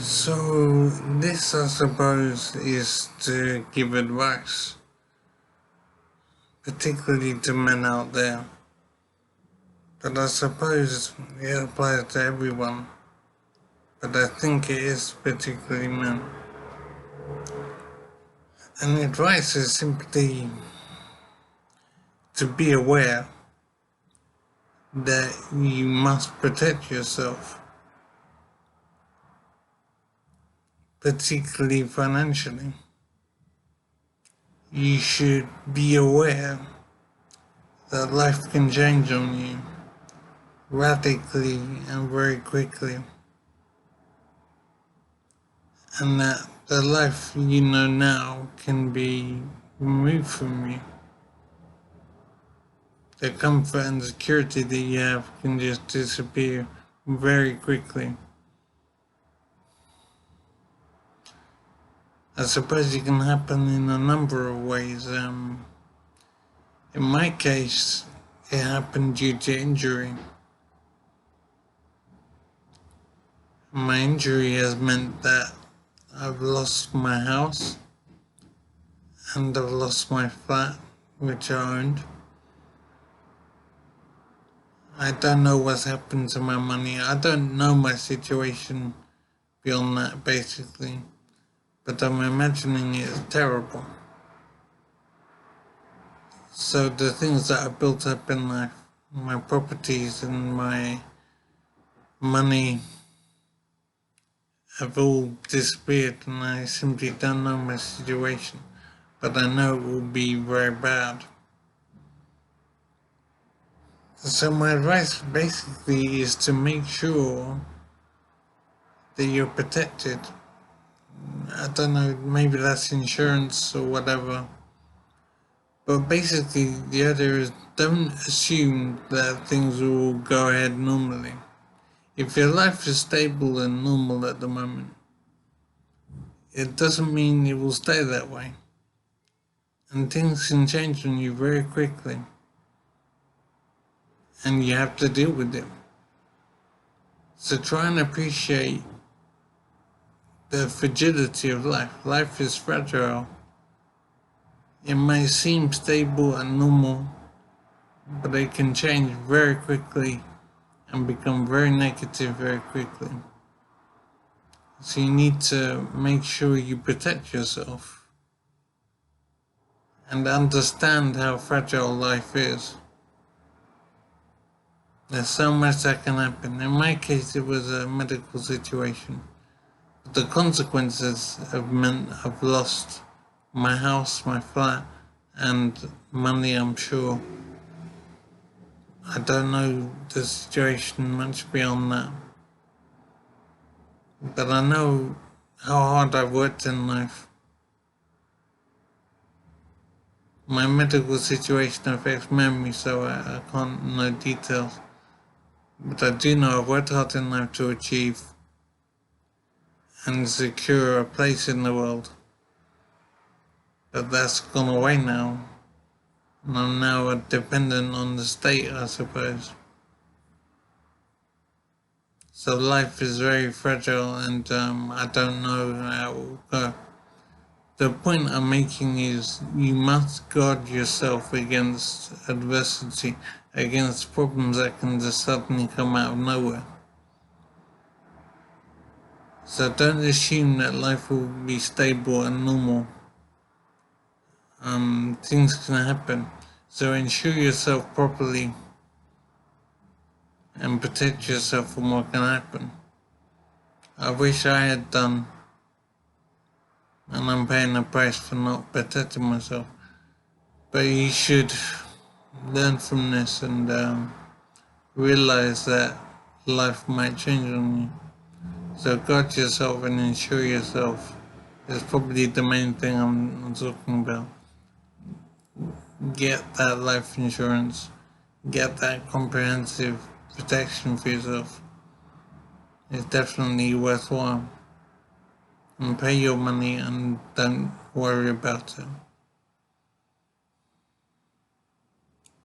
So this, I suppose, is to give advice, particularly to men out there. But I suppose it applies to everyone. But I think it is particularly men. And the advice is simply to be aware that you must protect yourself, particularly financially. You should be aware that life can change on you radically and very quickly, and that the life you know now can be removed from you. The comfort and security that you have can just disappear very quickly. I suppose it can happen in a number of ways. In my case, it happened due to injury. My injury has meant that I've lost my house and I've lost my flat, which I owned. I don't know what's happened to my money. I don't know my situation beyond that, basically. But I'm imagining it as terrible. So the things that I built up in life, my properties and my money, have all disappeared, and I simply don't know my situation. But I know it will be very bad. So my advice basically is to make sure that you're protected. I don't know, maybe that's insurance or whatever. But basically the idea is, don't assume that things will go ahead normally. If your life is stable and normal at the moment, it doesn't mean it will stay that way. And things can change on you very quickly. And you have to deal with it. So try and appreciate the fragility of life. Life is fragile. It may seem stable and normal, but it can change very quickly and become very negative very quickly. So you need to make sure you protect yourself and understand how fragile life is. There's so much that can happen. In my case, it was a medical situation. But the consequences have meant I've lost my house, my flat, and money, I'm sure. I don't know the situation much beyond that. But I know how hard I've worked in life. My medical situation affects memory, so I can't know details. But I do know I've worked hard in life to achieve and secure a place in the world. But that's gone away now. And I'm now dependent on the state, I suppose. So life is very fragile, and I don't know how it will go. The point I'm making is you must guard yourself against adversity, against problems that can just suddenly come out of nowhere. So don't assume that life will be stable and normal. Things can happen. So insure yourself properly and protect yourself from what can happen. I wish I had done, and I'm paying the price for not protecting myself. But you should learn from this and realize that life might change on you. So guard yourself and insure yourself is probably the main thing I'm talking about. Get that life insurance. Get that comprehensive protection for yourself. It's definitely worthwhile. And pay your money and don't worry about it.